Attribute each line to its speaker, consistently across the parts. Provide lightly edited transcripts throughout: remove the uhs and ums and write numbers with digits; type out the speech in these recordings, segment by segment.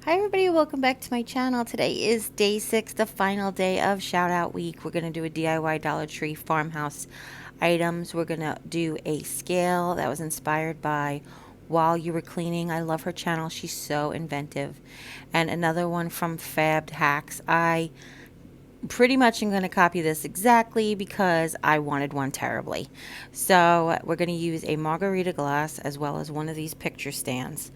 Speaker 1: Hi everybody, welcome back to my channel. Today is day 6, the final day of shout out week. We're going to do a DIY Dollar Tree farmhouse items. We're going to do a scale that was inspired by While You Were Cleaning. I love her channel. She's so inventive. And another one from FABEDhacks. I pretty much I'm going to copy this exactly because I wanted one terribly. So we're going to use a margarita glass as well as one of these picture stands.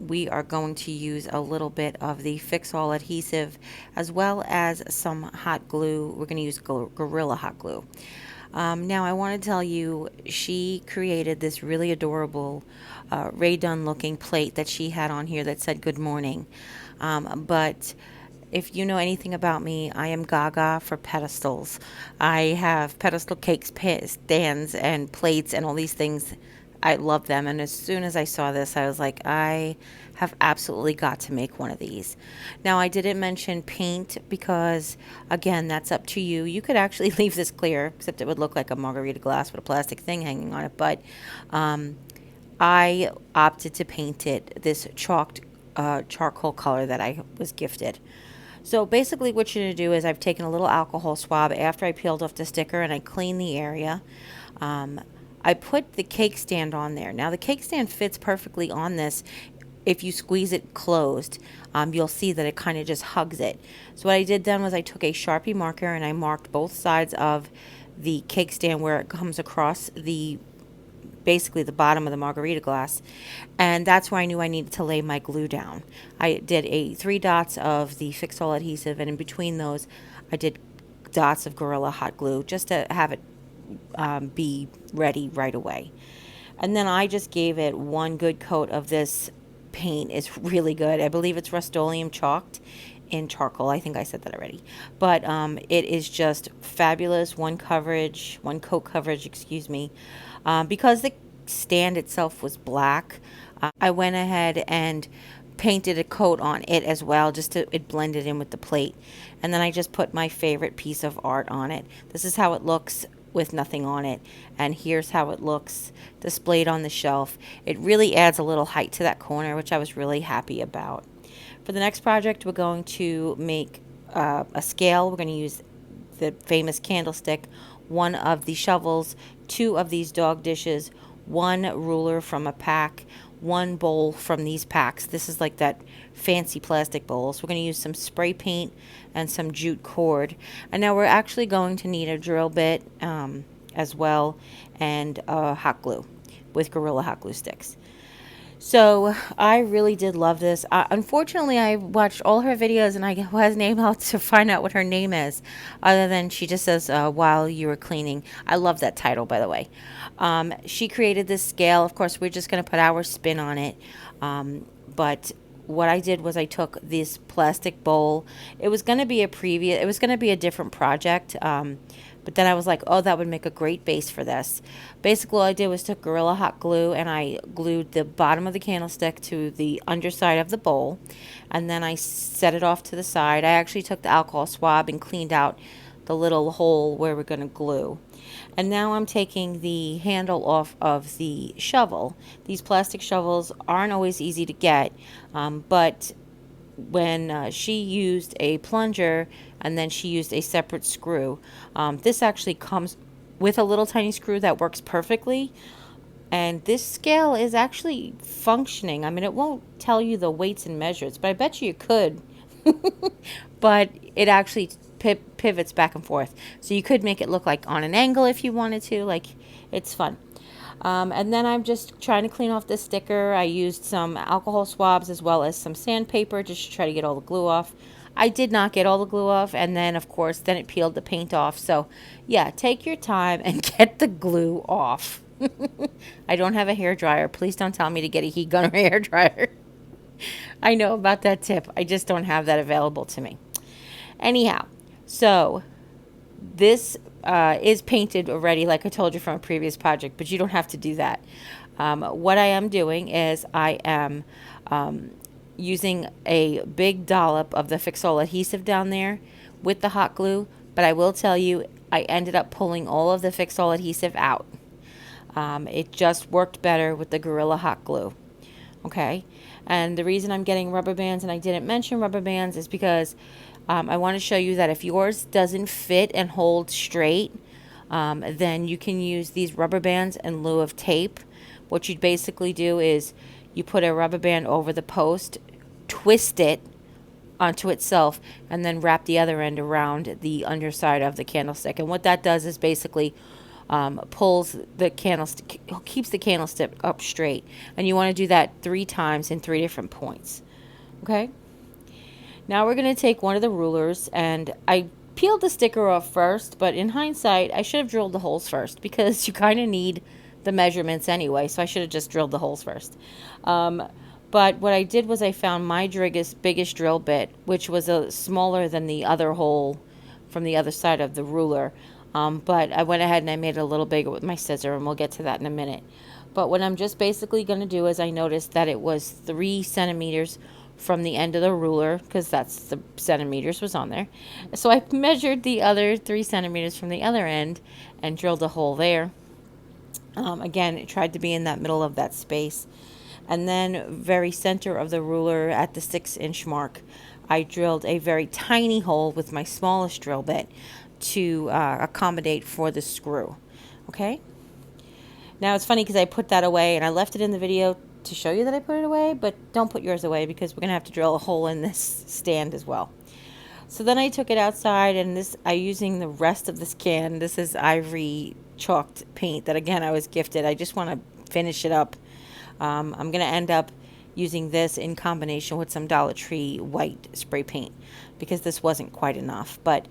Speaker 1: We are going to use a little bit of the fix-all adhesive as well as some hot glue. We're going to use Gorilla Hot Glue. Now I want to tell you, she created this really adorable Ray Dunn looking plate that she had on here that said good morning. But if you know anything about me, I am gaga for pedestals. I have pedestal cakes, stands, and plates, and all these things. I love them. And as soon as I saw this, I was like, I have absolutely got to make one of these. Now, I didn't mention paint because, again, that's up to you. You could actually leave this clear, except it would look like a margarita glass with a plastic thing hanging on it. But I opted to paint it this charcoal color that I was gifted. So basically what you're going to do is I've taken a little alcohol swab after I peeled off the sticker and I cleaned the area. I put the cake stand on there. Now the cake stand fits perfectly on this. If you squeeze it closed, you'll see that it kind of just hugs it. So what I did then was I took a Sharpie marker and I marked both sides of the cake stand where it comes across basically the bottom of the margarita glass, and that's where I knew I needed to lay my glue down. I did 3 dots of the fix-all adhesive, and in between those I did dots of Gorilla Hot Glue just to have it be ready right away. And then I just gave it one good coat of this paint. It's really good. I believe it's Rust-Oleum chalked in charcoal. I think I said that already, but it is just fabulous. One coat coverage, excuse me. Because the stand itself was black, I went ahead and painted a coat on it as well, just to it blended in with the plate. And then I just put my favorite piece of art on it. This is how it looks with nothing on it, and here's how it looks displayed on the shelf. It really adds a little height to that corner, which I was really happy about. For the next project, we're going to make a scale. We're going to use the famous candlestick, one of the shovels, 2 of these dog dishes, 1 ruler from a pack, 1 bowl from these packs. This is like that fancy plastic bowls. We're going to use some spray paint and some jute cord. And now we're actually going to need a drill bit as well, and hot glue with Gorilla Hot Glue sticks. So I really did love this. Unfortunately, I watched all her videos and I was unable to find out what her name is, other than she just says While You Were Cleaning. I love that title, by the way. She created this scale. Of course, we're just going to put our spin on it. But what I did was I took this plastic bowl. It was going to be a different project. But then I was like, oh, that would make a great base for this. Basically, all I did was took Gorilla Hot Glue and I glued the bottom of the candlestick to the underside of the bowl. And then I set it off to the side. I actually took the alcohol swab and cleaned out the little hole where we're going to glue. And now I'm taking the handle off of the shovel. These plastic shovels aren't always easy to get, but when she used a plunger and then she used a separate screw. This actually comes with a little tiny screw that works perfectly. And this scale is actually functioning. I mean, it won't tell you the weights and measures, but I bet you could. But it actually pivots back and forth. So you could make it look like on an angle if you wanted to. Like, it's fun. And then I'm just trying to clean off this sticker. I used some alcohol swabs as well as some sandpaper just to try to get all the glue off. I did not get all the glue off, and then of course then it peeled the paint off. So yeah, take your time and get the glue off. I don't have a hair dryer. Please don't tell me to get a heat gun or hair dryer. I know about that tip. I just don't have that available to me. Anyhow, so this is painted already, like I told you from a previous project, but you don't have to do that. What I am doing is I am using a big dollop of the fix-all adhesive down there with the hot glue, but I will tell you, I ended up pulling all of the fix-all adhesive out. It just worked better with the Gorilla Hot Glue. Okay, And the reason I'm getting rubber bands, and I didn't mention rubber bands, is because I want to show you that if yours doesn't fit and hold straight, then you can use these rubber bands in lieu of tape. What you'd basically do is you put a rubber band over the post, twist it onto itself, and then wrap the other end around the underside of the candlestick. And what that does is basically pulls the candlestick, keeps the candlestick up straight. And you want to do that 3 times in 3 different points. Okay? Now we're going to take one of the rulers, and I peeled the sticker off first, but in hindsight, I should have drilled the holes first because you kind of need the measurements anyway, so I should have just drilled the holes first. But what I did was I found my biggest drill bit, which was smaller than the other hole from the other side of the ruler. But I went ahead and I made it a little bigger with my scissor, and we'll get to that in a minute. But what I'm just basically going to do is I noticed that it was 3 centimeters from the end of the ruler, because that's the centimeters was on there. So I measured the other 3 centimeters from the other end and drilled a hole there. Again, it tried to be in that middle of that space. And then very center of the ruler at the 6-inch mark, I drilled a very tiny hole with my smallest drill bit to accommodate for the screw. Okay? Now it's funny because I put that away and I left it in the video to show you that I put it away, but don't put yours away because we're going to have to drill a hole in this stand as well. So then I took it outside, and I'm using the rest of this can. This is ivory chalked paint that, again, I was gifted. I just want to finish it up. I'm going to end up using this in combination with some Dollar Tree white spray paint because this wasn't quite enough. But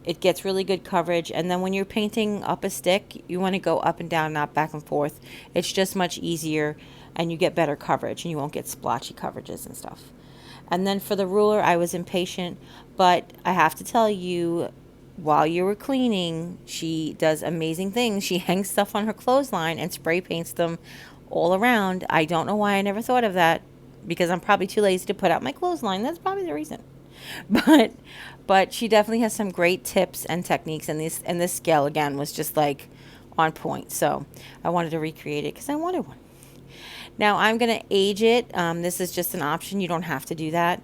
Speaker 1: it gets really good coverage. And then when you're painting up a stick, you want to go up and down, not back and forth. It's just much easier, and you get better coverage, and you won't get splotchy coverages and stuff. And then for the ruler, I was impatient, but I have to tell you, while you were cleaning, she does amazing things. She hangs stuff on her clothesline and spray paints them all around. I don't know why I never thought of that, because I'm probably too lazy to put out my clothesline. That's probably the reason. But she definitely has some great tips and techniques, and this scale, again, was just like on point. So I wanted to recreate it because I wanted one. Now I'm going to age it. This is just an option. You don't have to do that.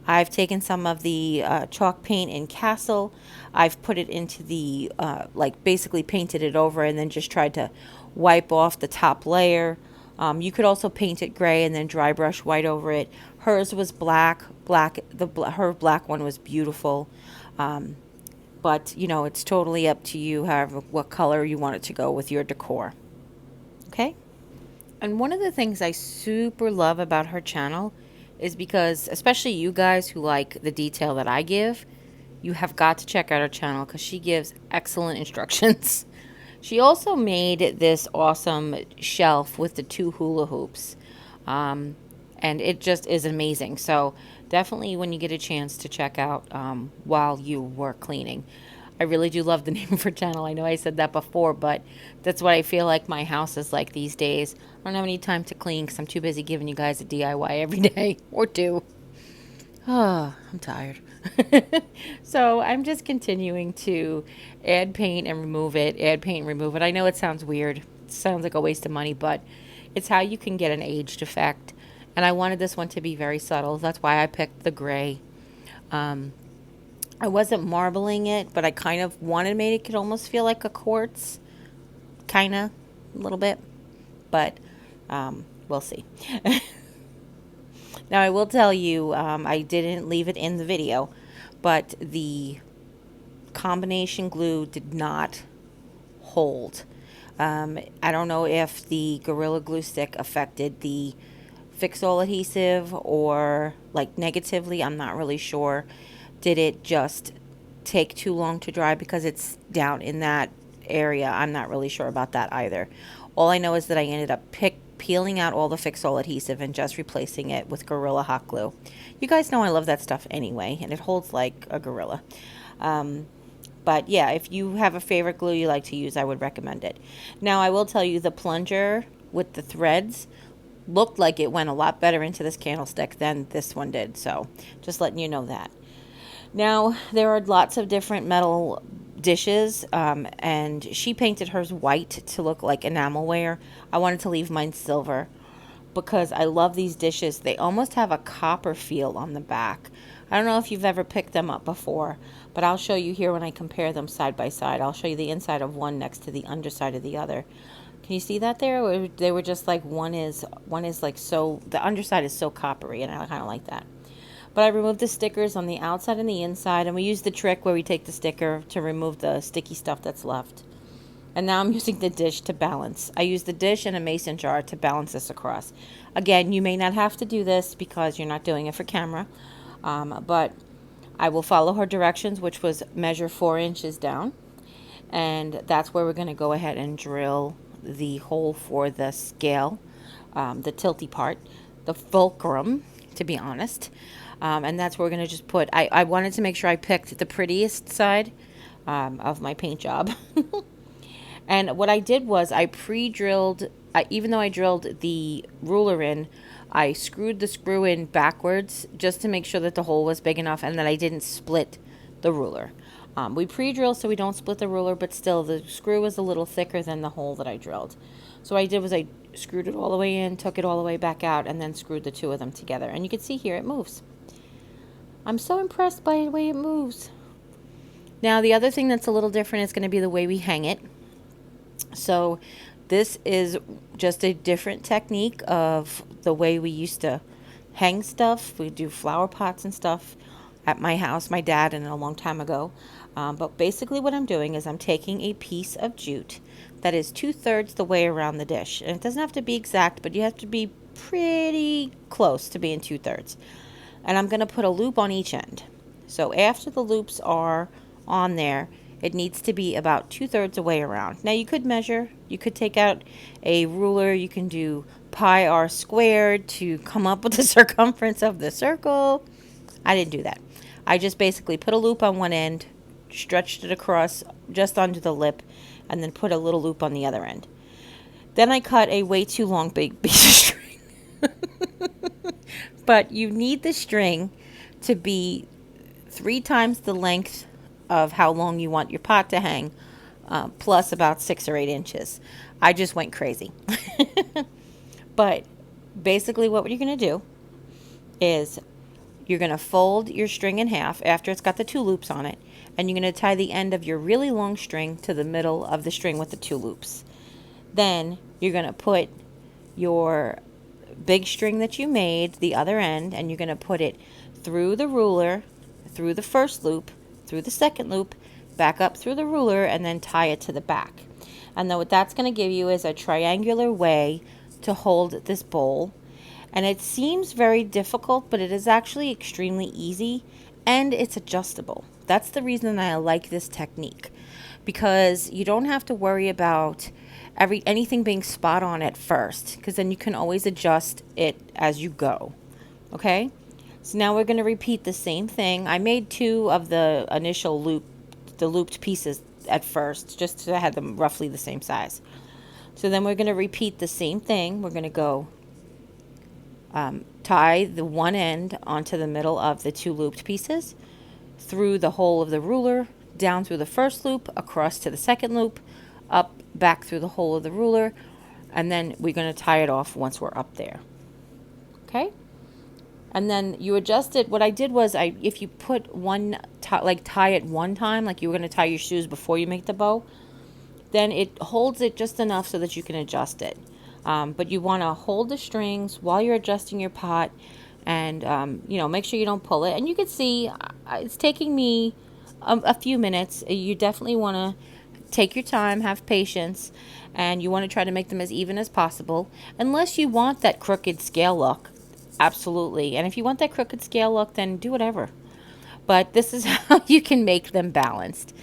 Speaker 1: I've taken some of the chalk paint in Castle. I've put it into the, basically painted it over and then just tried to wipe off the top layer. You could also paint it gray and then dry brush white over it. Hers was black. Her black one was beautiful. But, it's totally up to you, what color you want it to go with your decor. Okay? And one of the things I super love about her channel is because, especially you guys who like the detail that I give, you have got to check out her channel because she gives excellent instructions. She also made this awesome shelf with the 2 hula hoops. And it just is amazing. So definitely when you get a chance to check out while you were cleaning. I really do love the name of her channel. I know I said that before, but that's what I feel like my house is like these days. I don't have any time to clean because I'm too busy giving you guys a DIY every day or 2. Oh, I'm tired. So I'm just continuing to add paint and remove it, add paint and remove it. I know it sounds weird. It sounds like a waste of money, but it's how you can get an aged effect. And I wanted this one to be very subtle. That's why I picked the gray. I wasn't marbling it, but I kind of wanted to make it almost feel like a quartz. Kind of, a little bit. But we'll see. Now, I will tell you, I didn't leave it in the video, but the combination glue did not hold. I don't know if the Gorilla Glue Stick affected the Fix-All adhesive or like negatively. I'm not really sure. Did it just take too long to dry because it's down in that area? I'm not really sure about that either. All I know is that I ended up peeling out all the Fix-All adhesive and just replacing it with Gorilla Hot Glue. You guys know I love that stuff anyway, and it holds like a gorilla. But yeah, if you have a favorite glue you like to use, I would recommend it. Now, I will tell you, the plunger with the threads looked like it went a lot better into this candlestick than this one did. So just letting you know that. Now, there are lots of different metal dishes, and she painted hers white to look like enamelware. I wanted to leave mine silver. because I love these dishes. They almost have a copper feel on the back. I don't know if you've ever picked them up before, but I'll show you here when I compare them side by side. I'll show you the inside of one next to the underside of the other. Can you see that there? They were just like one is like so, the underside is so coppery, and I kind of like that. But I removed the stickers on the outside and the inside, and we use the trick where we take the sticker to remove the sticky stuff that's left. And now I'm using the dish to balance. I use the dish and a mason jar to balance this across. Again, you may not have to do this because you're not doing it for camera, but I will follow her directions, which was measure 4 inches down. And that's where we're going to go ahead and drill the hole for the scale, the tilty part, the fulcrum, to be honest. And that's where we're going to just put, I wanted to make sure I picked the prettiest side of my paint job. And what I did was I pre-drilled, even though I drilled the ruler in, I screwed the screw in backwards just to make sure that the hole was big enough and that I didn't split the ruler. We pre-drill so we don't split the ruler, but still the screw was a little thicker than the hole that I drilled. So what I did was I screwed it all the way in, took it all the way back out, and then screwed the two of them together. And you can see here it moves. I'm so impressed by the way it moves. Now the other thing that's a little different is going to be the way we hang it. So this is just a different technique of the way we used to hang stuff. We do flower pots and stuff at my house, my dad, and a long time ago. But basically what I'm doing is I'm taking a piece of jute that is 2/3 the way around the dish. And it doesn't have to be exact, but you have to be pretty close to being 2/3. And I'm going to put a loop on each end. So after the loops are on there, it needs to be about 2/3 the way around. Now you could measure, you could take out a ruler, you can do pi r squared to come up with the circumference of the circle. I didn't do that. I just basically put a loop on one end, stretched it across just under the lip, and then put a little loop on the other end. Then I cut a way too long big piece of string. But you need the string to be 3 times the length of how long you want your pot to hang, plus about 6 or 8 inches. I just went crazy. But basically what you're going to do is you're going to fold your string in half after it's got the 2 loops on it, and you're going to tie the end of your really long string to the middle of the string with the 2 loops. Then you're going to put your big string that you made, the other end, and you're going to put it through the ruler, through the first loop, through the second loop, back up through the ruler, and then tie it to the back. And then what that's going to give you is a triangular way to hold this bowl. And it seems very difficult, but it is actually extremely easy, and it's adjustable. That's the reason I like this technique, because you don't have to worry about anything being spot on at first, because then you can always adjust it as you go. Okay? So now we're going to repeat the same thing. I made 2 of the initial looped pieces at first, just so I had them roughly the same size. So then we're going to repeat the same thing. We're going to go tie the one end onto the middle of the 2 looped pieces, through the hole of the ruler, down through the first loop, across to the second loop, up, back through the hole of the ruler, and then we're going to tie it off once we're up there. Okay? And then you adjust it. What I did was, if you put tie it one time, like you were going to tie your shoes before you make the bow, then it holds it just enough so that you can adjust it. But you want to hold the strings while you're adjusting your pot, and make sure you don't pull it. And you can see it's taking me a few minutes. You definitely want to take your time, have patience, and you want to try to make them as even as possible, unless you want that crooked scale look. Absolutely. And if you want that crooked scale look, then do whatever. But this is how you can make them balanced.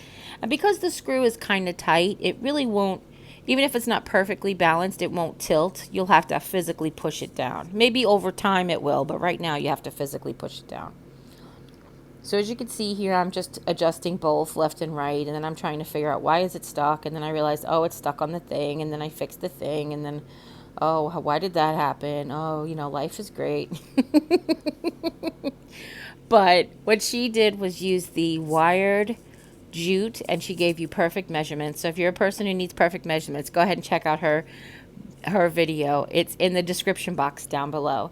Speaker 1: And because the screw is kind of tight, it really won't, even if it's not perfectly balanced, it won't tilt. You'll have to physically push it down. Maybe over time it will, but right now you have to physically push it down. So as you can see here, I'm just adjusting both left and right, and then I'm trying to figure out why is it stuck, and then I realized, oh, it's stuck on the thing, and then I fixed the thing, and then, oh, why did that happen? Oh, life is great. But what she did was use the wired jute, and she gave you perfect measurements. So if you're a person who needs perfect measurements, go ahead and check out her her video. It's in the description box down below.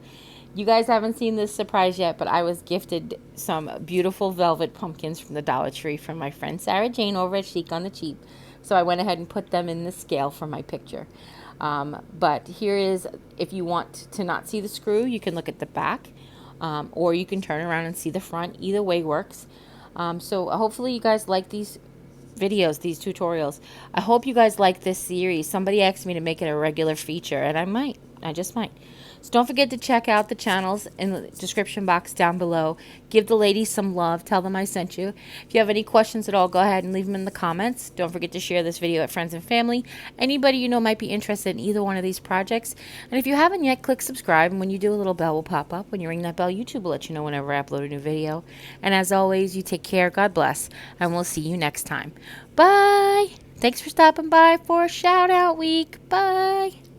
Speaker 1: You guys haven't seen this surprise yet, but I was gifted some beautiful velvet pumpkins from the Dollar Tree from my friend Sarah Jane over at Chic on the Cheap. So I went ahead and put them in the scale for my picture. But here is, if you want to not see the screw, you can look at the back, or you can turn around and see the front. Either way works. So hopefully you guys like these videos, these tutorials. I hope you guys like this series. Somebody asked me to make it a regular feature, and I just might. So don't forget to check out the channels in the description box down below. Give the ladies some love. Tell them I sent you. If you have any questions at all, go ahead and leave them in the comments. Don't forget to share this video with friends and family. Anybody you know might be interested in either one of these projects. And if you haven't yet, click subscribe. And when you do, a little bell will pop up. When you ring that bell, YouTube will let you know whenever I upload a new video. And as always, you take care. God bless. And we'll see you next time. Bye. Thanks for stopping by for Shout Out Week. Bye.